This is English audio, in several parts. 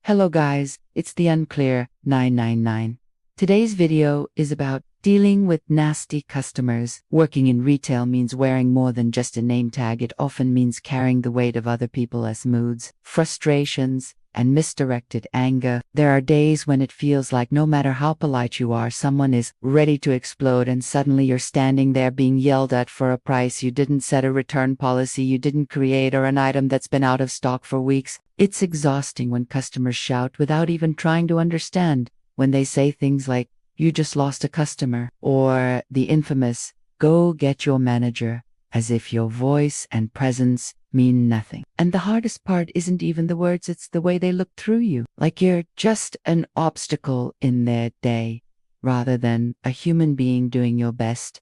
Hello guys, it's the Unclear 999. Today's video is about dealing with nasty customers. Working in retail means wearing more than just a name tag. It often means carrying the weight of other people's moods, frustrations, and misdirected anger. There are days when it feels like no matter how polite you are, someone is ready to explode, and suddenly you're standing there being yelled at for a price you didn't set, a return policy you didn't create, or an item that's been out of stock for weeks. It's exhausting when customers shout without even trying to understand, when they say things like, "You just lost a customer," or the infamous, "Go get your manager," as if your voice and presence mean nothing. And the hardest part isn't even the words, it's the way they look through you, like you're just an obstacle in their day, rather than a human being doing your best.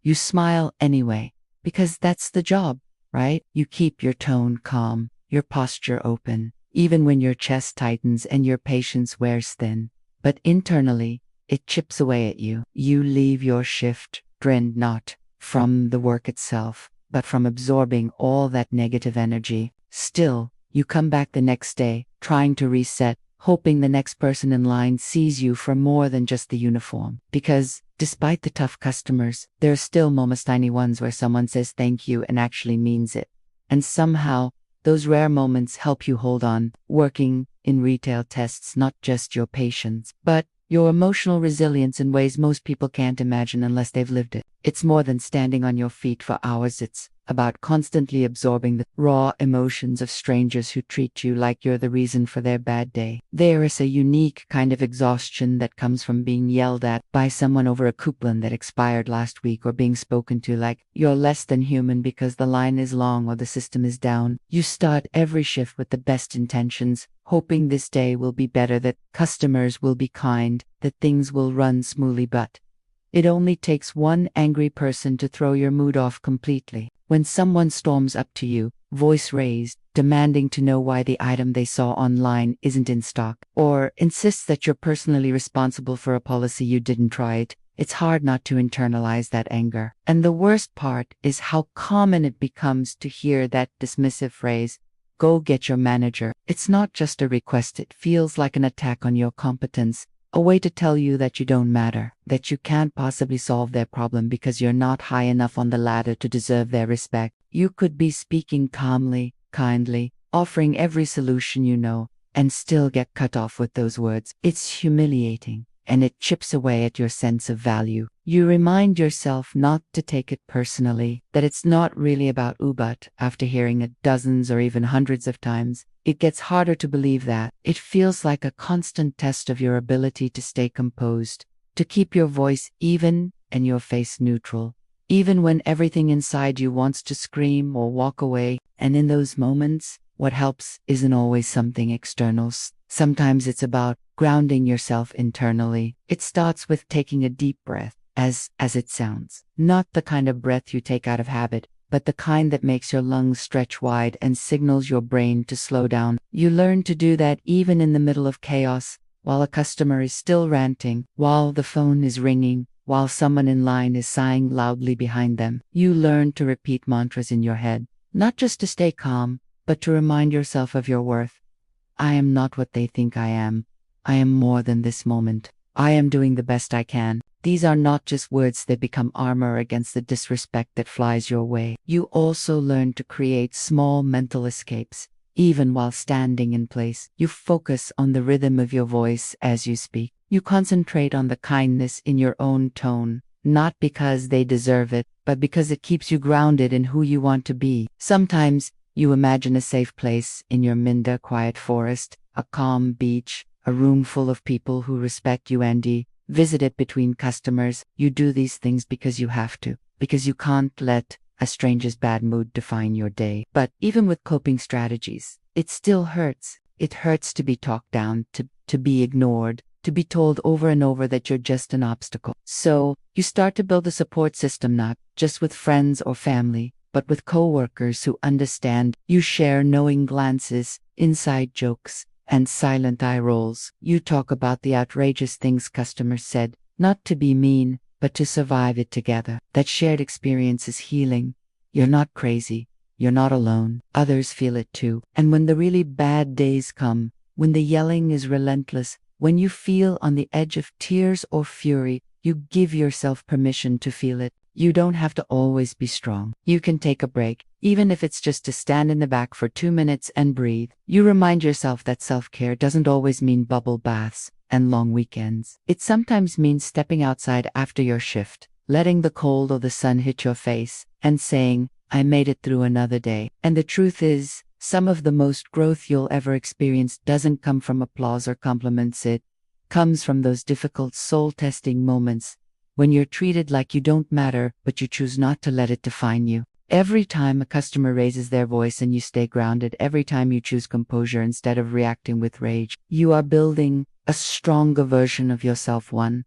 You smile anyway, because that's the job, right? You keep your tone calm, your posture open, even when your chest tightens and your patience wears thin. But internally, it chips away at you. You leave your shift drained not from the work itself, but from absorbing all that negative energy. Still, you come back the next day, trying to reset, hoping the next person in line sees you for more than just the uniform. Because, despite the tough customers, there are still moments, tiny ones, where someone says thank you and actually means it. And somehow, those rare moments help you hold on. Working in retail tests not just your patience, but your emotional resilience in ways most people can't imagine unless they've lived it. It's more than standing on your feet for hours. It's about constantly absorbing the raw emotions of strangers who treat you like you're the reason for their bad day. There is a unique kind of exhaustion that comes from being yelled at by someone over a coupon that expired last week, or being spoken to like you're less than human because the line is long or the system is down. You start every shift with the best intentions, hoping this day will be better, that customers will be kind, that things will run smoothly, but it only takes one angry person to throw your mood off completely. When someone storms up to you, voice raised, demanding to know why the item they saw online isn't in stock, or insists that you're personally responsible for a policy you didn't try, it's hard not to internalize that anger. And the worst part is how common it becomes to hear that dismissive phrase, "Go get your manager." It's not just a request, it feels like an attack on your competence, a way to tell you that you don't matter, that you can't possibly solve their problem because you're not high enough on the ladder to deserve their respect. You could be speaking calmly, kindly, offering every solution you know, and still get cut off with those words. It's humiliating, and it chips away at your sense of value. You remind yourself not to take it personally, that it's not really about you, but after hearing it dozens or even hundreds of times, it gets harder to believe that. It feels like a constant test of your ability to stay composed, to keep your voice even and your face neutral, even when everything inside you wants to scream or walk away. And in those moments, what helps isn't always something external. Sometimes it's about grounding yourself internally. It starts with taking a deep breath, as it sounds. Not the kind of breath you take out of habit, but the kind that makes your lungs stretch wide and signals your brain to slow down. You learn to do that even in the middle of chaos, while a customer is still ranting, while the phone is ringing, while someone in line is sighing loudly behind them. You learn to repeat mantras in your head, not just to stay calm, but to remind yourself of your worth. I am not what they think I am. I am more than this moment. I am doing the best I can. These are not just words, they become armor against the disrespect that flies your way. You also learn to create small mental escapes, even while standing in place. You focus on the rhythm of your voice as you speak. You concentrate on the kindness in your own tone, not because they deserve it, but because it keeps you grounded in who you want to be. Sometimes you imagine a safe place in your Minda, quiet forest, a calm beach, a room full of people who respect you, and you visit it between customers. You do these things because you have to, because you can't let a stranger's bad mood define your day. But even with coping strategies, it still hurts. It hurts to be talked down, to be ignored, to be told over and over that you're just an obstacle. So you start to build a support system, not just with friends or family, but with coworkers who understand. You share knowing glances, inside jokes, and silent eye rolls. You talk about the outrageous things customers said, not to be mean, but to survive it together. That shared experience is healing. You're not crazy. You're not alone. Others feel it too. And when the really bad days come, when the yelling is relentless, when you feel on the edge of tears or fury, you give yourself permission to feel it. You don't have to always be strong. You can take a break, even if it's just to stand in the back for 2 minutes and breathe. You remind yourself that self-care doesn't always mean bubble baths and long weekends. It sometimes means stepping outside after your shift, letting the cold or the sun hit your face, and saying, I made it through another day. And the truth is, some of the most growth you'll ever experience doesn't come from applause or compliments. It comes from those difficult soul-testing moments when you're treated like you don't matter, but you choose not to let it define you. Every time a customer raises their voice and you stay grounded, every time you choose composure instead of reacting with rage, you are building a stronger version of yourself, one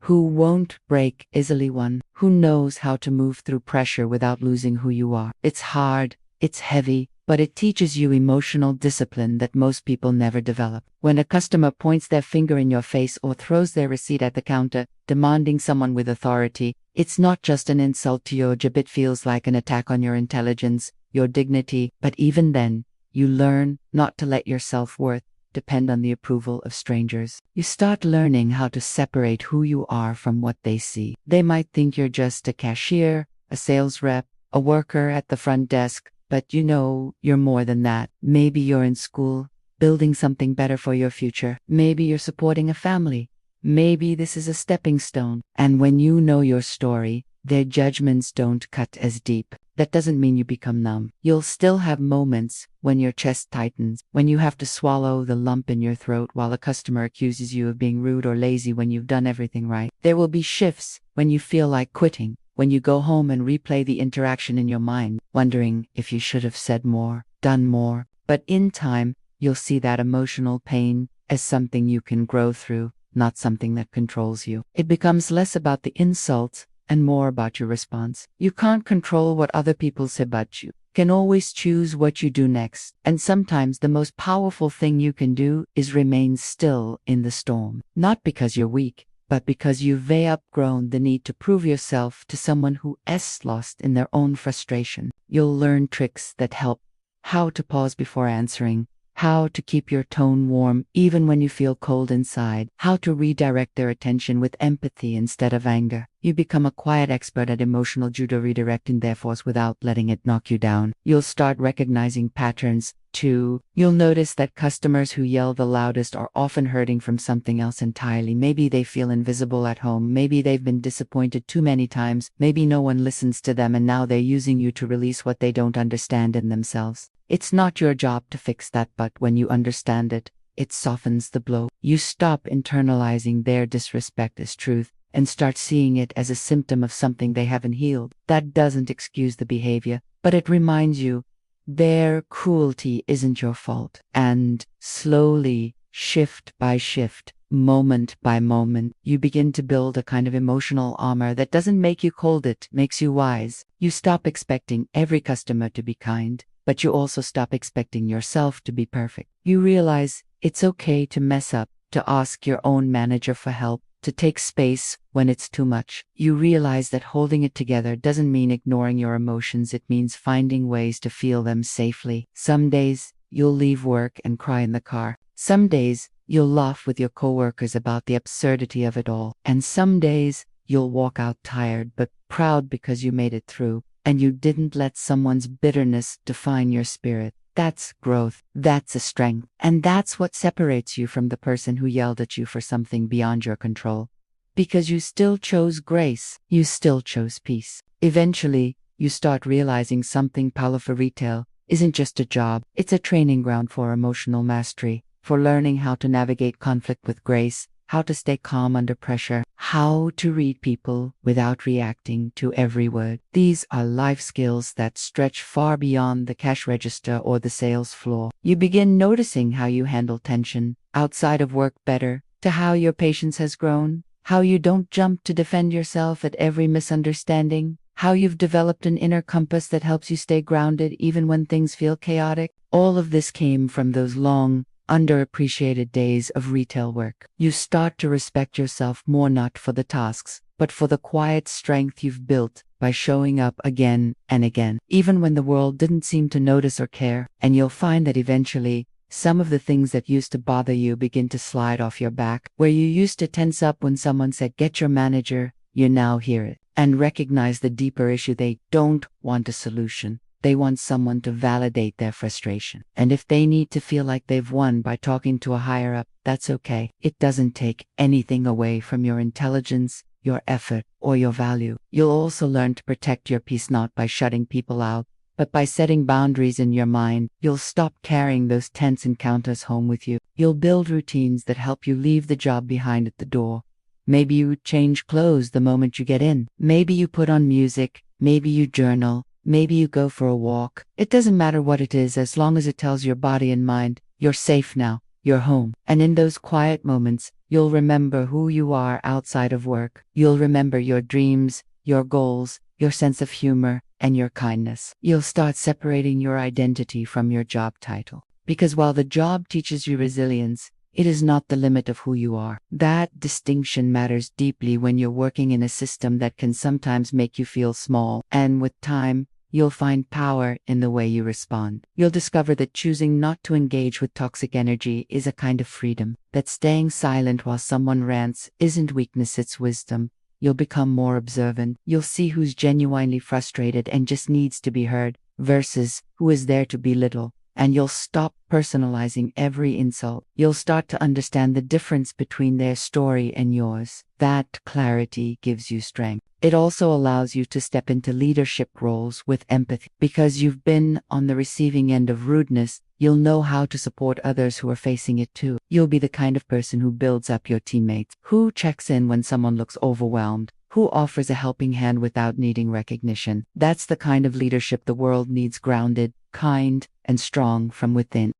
who won't break easily, one who knows how to move through pressure without losing who you are. It's hard, it's heavy, but it teaches you emotional discipline that most people never develop. When a customer points their finger in your face or throws their receipt at the counter, demanding someone with authority, it's not just an insult to your job, it feels like an attack on your intelligence, your dignity. But even then, you learn not to let your self-worth depend on the approval of strangers. You start learning how to separate who you are from what they see. They might think you're just a cashier, a sales rep, a worker at the front desk, but you know you're more than that. Maybe you're in school, building something better for your future. Maybe you're supporting a family. Maybe this is a stepping stone. And when you know your story, their judgments don't cut as deep. That doesn't mean you become numb. You'll still have moments when your chest tightens, when you have to swallow the lump in your throat while a customer accuses you of being rude or lazy when you've done everything right. There will be shifts when you feel like quitting, when you go home and replay the interaction in your mind, wondering if you should have said more, done more. But in time, you'll see that emotional pain as something you can grow through, not something that controls you. It becomes less about the insults and more about your response. You can't control what other people say, but you can always choose what you do next. And sometimes the most powerful thing you can do is remain still in the storm. Not because you're weak, but because you've outgrown the need to prove yourself to someone who is lost in their own frustration. You'll learn tricks that help: how to pause before answering, how to keep your tone warm even when you feel cold inside, how to redirect their attention with empathy instead of anger. You become a quiet expert at emotional judo, redirecting their force without letting it knock you down. You'll start recognizing patterns, too. You'll notice that customers who yell the loudest are often hurting from something else entirely. Maybe they feel invisible at home. Maybe they've been disappointed too many times. Maybe no one listens to them and now they're using you to release what they don't understand in themselves. It's not your job to fix that, but when you understand it, it softens the blow. You stop internalizing their disrespect as truth and start seeing it as a symptom of something they haven't healed. That doesn't excuse the behavior, but it reminds you their cruelty isn't your fault. And slowly, shift by shift, moment by moment, you begin to build a kind of emotional armor that doesn't make you cold, it makes you wise. You stop expecting every customer to be kind, but you also stop expecting yourself to be perfect. You realize it's okay to mess up, to ask your own manager for help, to take space when it's too much. You realize that holding it together doesn't mean ignoring your emotions, it means finding ways to feel them safely. Some days, you'll leave work and cry in the car. Some days, you'll laugh with your coworkers about the absurdity of it all. And some days, you'll walk out tired but proud because you made it through, and you didn't let someone's bitterness define your spirit. That's growth. That's a strength. And that's what separates you from the person who yelled at you for something beyond your control. Because you still chose grace. You still chose peace. Eventually, you start realizing something powerful: retail isn't just a job. It's a training ground for emotional mastery, for learning how to navigate conflict with grace, how to stay calm under pressure, how to read people without reacting to every word. These are life skills that stretch far beyond the cash register or the sales floor. You begin noticing how you handle tension outside of work better, to how your patience has grown, how you don't jump to defend yourself at every misunderstanding, how you've developed an inner compass that helps you stay grounded even when things feel chaotic. All of this came from those long, underappreciated days of retail work. You start to respect yourself more, not for the tasks, but for the quiet strength you've built by showing up again and again, even when the world didn't seem to notice or care. And you'll find that eventually, Some of the things that used to bother you begin to slide off your back. Where you used to tense up when someone said, "Get your manager," you now hear it and recognize the deeper issue. They don't want a solution. They want someone to validate their frustration. And if they need to feel like they've won by talking to a higher up, that's okay. It doesn't take anything away from your intelligence, your effort, or your value. You'll also learn to protect your peace not by shutting people out, but by setting boundaries in your mind. You'll stop carrying those tense encounters home with you. You'll build routines that help you leave the job behind at the door. Maybe you change clothes the moment you get in. Maybe you put on music. Maybe you journal. Maybe you go for a walk. It doesn't matter what it is, as long as it tells your body and mind, you're safe now, you're home. And in those quiet moments, you'll remember who you are outside of work. You'll remember your dreams, your goals, your sense of humor, and your kindness. You'll start separating your identity from your job title. Because while the job teaches you resilience, it is not the limit of who you are. That distinction matters deeply when you're working in a system that can sometimes make you feel small. And with time, you'll find power in the way you respond. You'll discover that choosing not to engage with toxic energy is a kind of freedom. That staying silent while someone rants isn't weakness, it's wisdom. You'll become more observant. You'll see who's genuinely frustrated and just needs to be heard, versus who is there to belittle. And you'll stop personalizing every insult. You'll start to understand the difference between their story and yours. That clarity gives you strength. It also allows you to step into leadership roles with empathy. Because you've been on the receiving end of rudeness, you'll know how to support others who are facing it too. You'll be the kind of person who builds up your teammates, who checks in when someone looks overwhelmed, who offers a helping hand without needing recognition. That's the kind of leadership the world needs, grounded, kind, and strong from within.